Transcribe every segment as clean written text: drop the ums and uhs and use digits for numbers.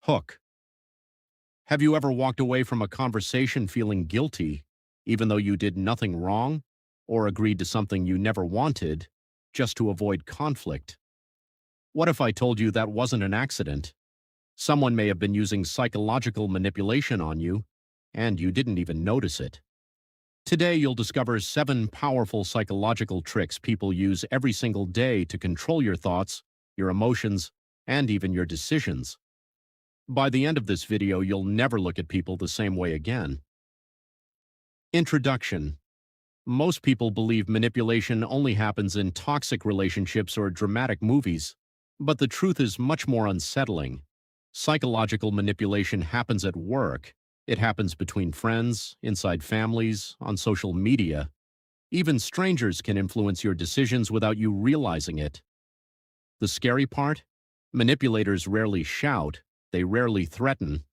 Hook. Have you ever walked away from a conversation feeling guilty, even though you did nothing wrong, or agreed to something you never wanted, just to avoid conflict? What if I told you that wasn't an accident? Someone may have been using psychological manipulation on you, and you didn't even notice it. Today, you'll discover 7 powerful psychological tricks people use every single day to control your thoughts, your emotions, and even your decisions. By the end of this video, you'll never look at people the same way again. Introduction. Most people believe manipulation only happens in toxic relationships or dramatic movies, but the truth is much more unsettling. Psychological manipulation happens at work. It happens between friends, inside families, on social media. Even strangers can influence your decisions without you realizing it. The scary part? Manipulators rarely shout. They rarely threaten.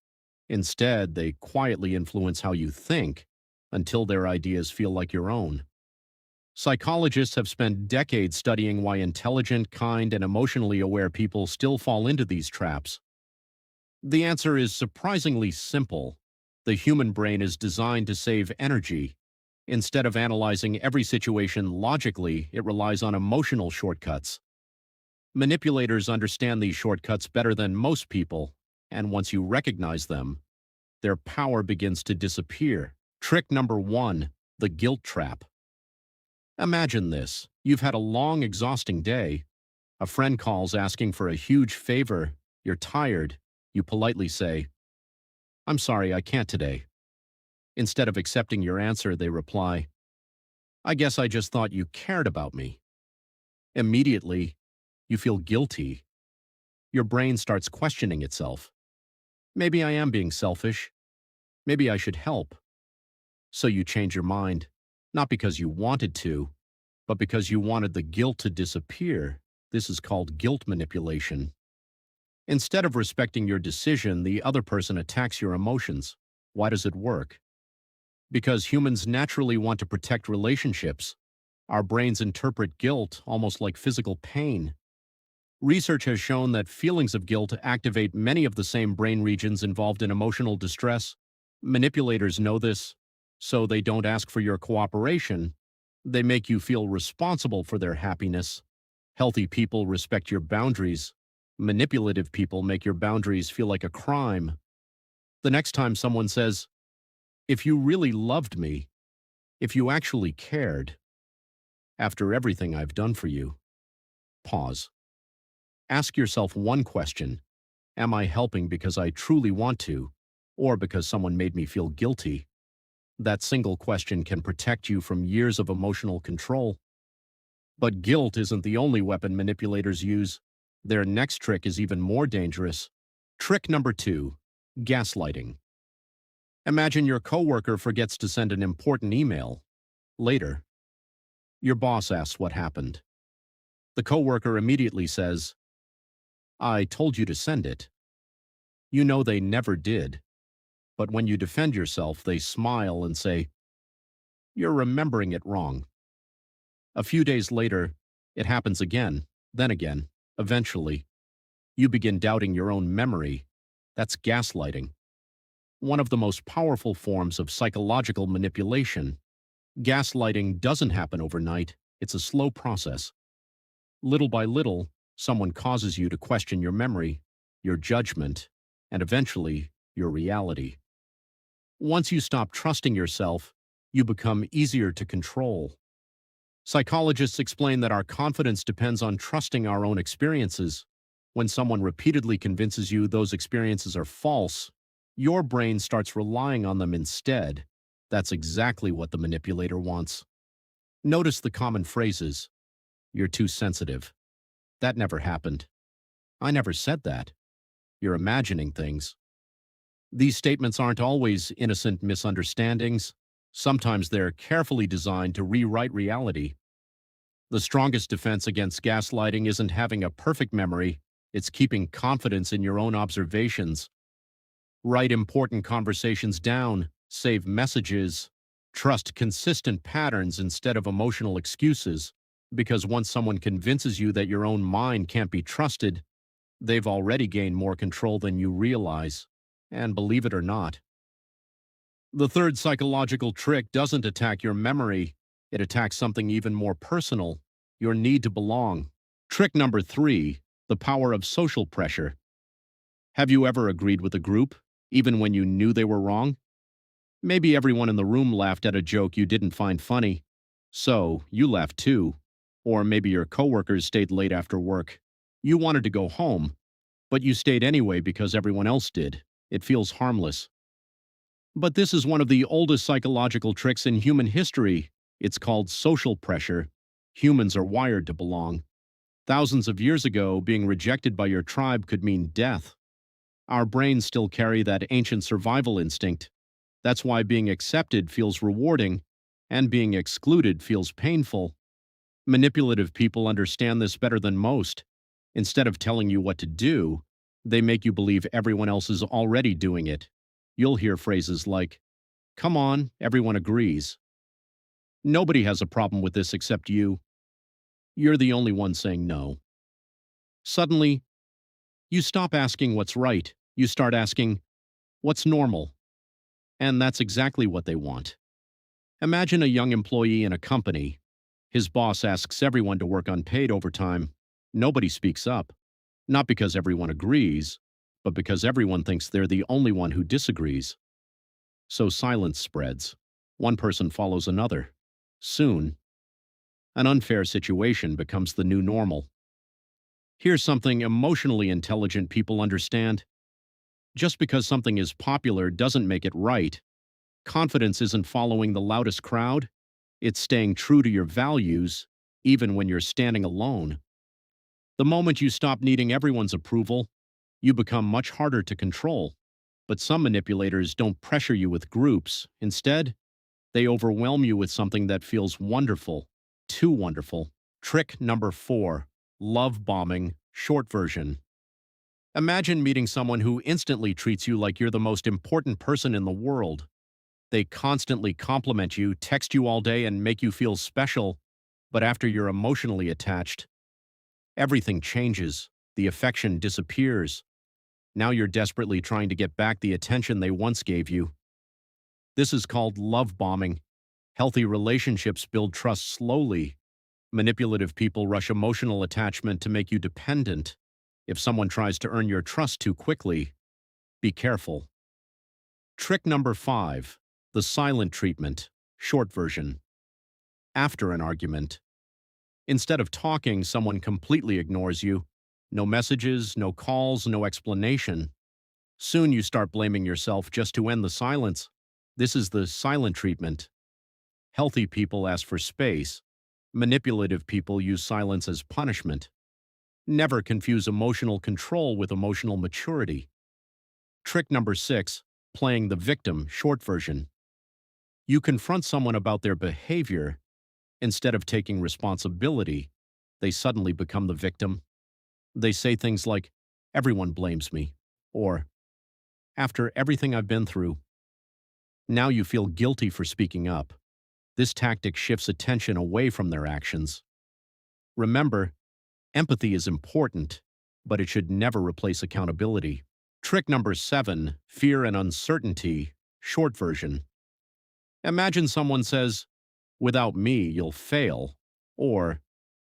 Instead, they quietly influence how you think until their ideas feel like your own. Psychologists have spent decades studying why intelligent, kind, and emotionally aware people still fall into these traps. The answer is surprisingly simple. The human brain is designed to save energy. Instead of analyzing every situation logically, it relies on emotional shortcuts. Manipulators understand these shortcuts better than most people, and once you recognize them, their power begins to disappear. Trick number 1, the guilt trap. Imagine this. You've had a long, exhausting day. A friend calls asking for a huge favor. You're tired. You politely say, "I'm sorry, I can't today." Instead of accepting your answer, they reply, "I guess I just thought you cared about me." Immediately, you feel guilty. Your brain starts questioning itself. Maybe I am being selfish. Maybe I should help. So you change your mind, not because you wanted to, but because you wanted the guilt to disappear. This is called guilt manipulation. Instead of respecting your decision, the other person attacks your emotions. Why does it work? Because humans naturally want to protect relationships. Our brains interpret guilt almost like physical pain. Research has shown that feelings of guilt activate many of the same brain regions involved in emotional distress. Manipulators know this, so they don't ask for your cooperation. They make you feel responsible for their happiness. Healthy people respect your boundaries. Manipulative people make your boundaries feel like a crime. The next time someone says, "If you really loved me, if you actually cared, after everything I've done for you," pause. Ask yourself one question. Am I helping because I truly want to, or because someone made me feel guilty? That single question can protect you from years of emotional control. But guilt isn't the only weapon manipulators use. Their next trick is even more dangerous. Trick number 2, gaslighting. Imagine your coworker forgets to send an important email. Later, your boss asks what happened. The coworker immediately says, "I told you to send it." You know they never did. But when you defend yourself, they smile and say, "You're remembering it wrong." A few days later, it happens again, then again. Eventually, you begin doubting your own memory. That's gaslighting, one of the most powerful forms of psychological manipulation. Gaslighting doesn't happen overnight. It's a slow process. Little by little, someone causes you to question your memory, your judgment, and eventually, your reality. Once you stop trusting yourself, you become easier to control. Psychologists explain that our confidence depends on trusting our own experiences. When someone repeatedly convinces you those experiences are false, your brain starts relying on them instead. That's exactly what the manipulator wants. Notice the common phrases. "You're too sensitive." "That never happened." "I never said that." "You're imagining things." These statements aren't always innocent misunderstandings. Sometimes they're carefully designed to rewrite reality. The strongest defense against gaslighting isn't having a perfect memory, it's keeping confidence in your own observations. Write important conversations down, save messages, trust consistent patterns instead of emotional excuses, because once someone convinces you that your own mind can't be trusted, They've already gained more control than you realize. And believe it or not, the third psychological trick doesn't attack your memory, it attacks something even more personal, your need to belong. Trick number 3, the power of social pressure. Have you ever agreed with a group, even when you knew they were wrong? Maybe everyone in the room laughed at a joke you didn't find funny, so you laughed too. Or maybe your coworkers stayed late after work. You wanted to go home, but you stayed anyway because everyone else did. It feels harmless. But this is one of the oldest psychological tricks in human history. It's called social pressure. Humans are wired to belong. Thousands of years ago, being rejected by your tribe could mean death. Our brains still carry that ancient survival instinct. That's why being accepted feels rewarding, and being excluded feels painful. Manipulative people understand this better than most. Instead of telling you what to do, they make you believe everyone else is already doing it. You'll hear phrases like, "Come on, everyone agrees." "Nobody has a problem with this except you. You're the only one saying no." Suddenly, you stop asking what's right. You start asking, what's normal? And that's exactly what they want. Imagine a young employee in a company. His boss asks everyone to work unpaid overtime. Nobody speaks up. Not because everyone agrees, but because everyone thinks they're the only one who disagrees. So silence spreads. One person follows another. Soon, an unfair situation becomes the new normal. Here's something emotionally intelligent people understand. Just because something is popular doesn't make it right. Confidence isn't following the loudest crowd. It's staying true to your values, even when you're standing alone. The moment you stop needing everyone's approval, you become much harder to control. But some manipulators don't pressure you with groups. Instead, they overwhelm you with something that feels wonderful, too wonderful. Trick number 4, love bombing, short version. Imagine meeting someone who instantly treats you like you're the most important person in the world. They constantly compliment you, text you all day, and make you feel special. But after you're emotionally attached, everything changes. The affection disappears. Now you're desperately trying to get back the attention they once gave you. This is called love bombing. Healthy relationships build trust slowly. Manipulative people rush emotional attachment to make you dependent. If someone tries to earn your trust too quickly, be careful. Trick number 5, the silent treatment, short version. After an argument, instead of talking, someone completely ignores you. No messages, no calls, no explanation. Soon you start blaming yourself just to end the silence. This is the silent treatment. Healthy people ask for space. Manipulative people use silence as punishment. Never confuse emotional control with emotional maturity. Trick number 6, playing the victim, short version. You confront someone about their behavior. Instead of taking responsibility, they suddenly become the victim. They say things like, "Everyone blames me," or "After everything I've been through." Now you feel guilty for speaking up. This tactic shifts attention away from their actions. Remember, empathy is important, but it should never replace accountability. Trick number 7, fear and uncertainty, short version. Imagine someone says, "Without me, you'll fail," or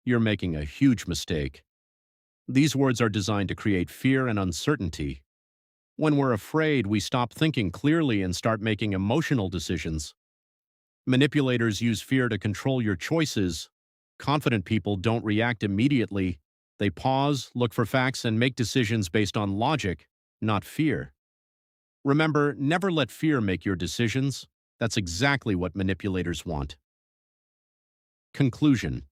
"You're making a huge mistake." These words are designed to create fear and uncertainty. When we're afraid, we stop thinking clearly and start making emotional decisions. Manipulators use fear to control your choices. Confident people don't react immediately. They pause, look for facts, and make decisions based on logic, not fear. Remember, never let fear make your decisions. That's exactly what manipulators want. Conclusion.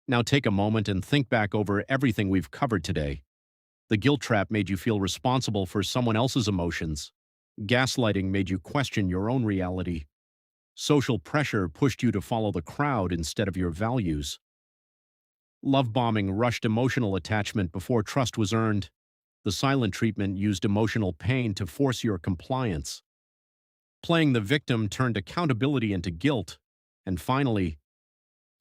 Now take a moment and think back over everything we've covered today. The guilt trap made you feel responsible for someone else's emotions. Gaslighting made you question your own reality. Social pressure pushed you to follow the crowd instead of your values. Love bombing rushed emotional attachment before trust was earned. The silent treatment used emotional pain to force your compliance. Playing the victim turned accountability into guilt. And finally,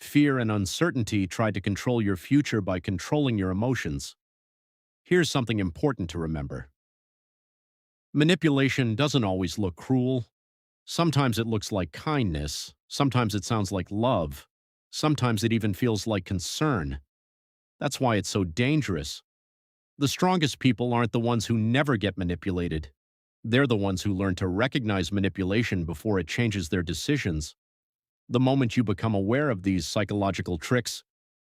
fear and uncertainty tried to control your future by controlling your emotions. Here's something important to remember. Manipulation doesn't always look cruel. Sometimes it looks like kindness. Sometimes it sounds like love. Sometimes it even feels like concern. That's why it's so dangerous. The strongest people aren't the ones who never get manipulated. They're the ones who learn to recognize manipulation before it changes their decisions. The moment you become aware of these psychological tricks,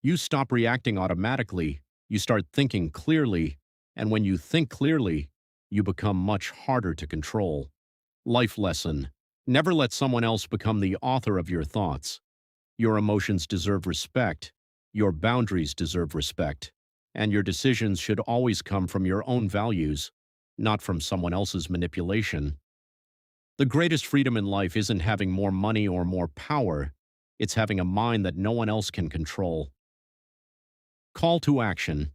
you stop reacting automatically, you start thinking clearly, and when you think clearly, you become much harder to control. Life lesson: never let someone else become the author of your thoughts. Your emotions deserve respect, your boundaries deserve respect, and your decisions should always come from your own values, not from someone else's manipulation. The greatest freedom in life isn't having more money or more power, it's having a mind that no one else can control. Call to action.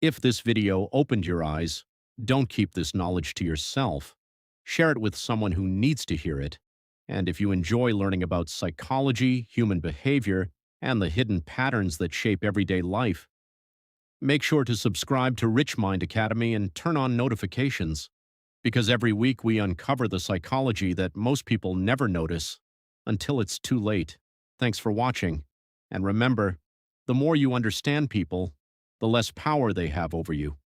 If this video opened your eyes, don't keep this knowledge to yourself. Share it with someone who needs to hear it. And if you enjoy learning about psychology, human behavior, and the hidden patterns that shape everyday life, make sure to subscribe to Rich Mind Academy and turn on notifications, because every week we uncover the psychology that most people never notice until it's too late. Thanks for watching. And remember, the more you understand people, the less power they have over you.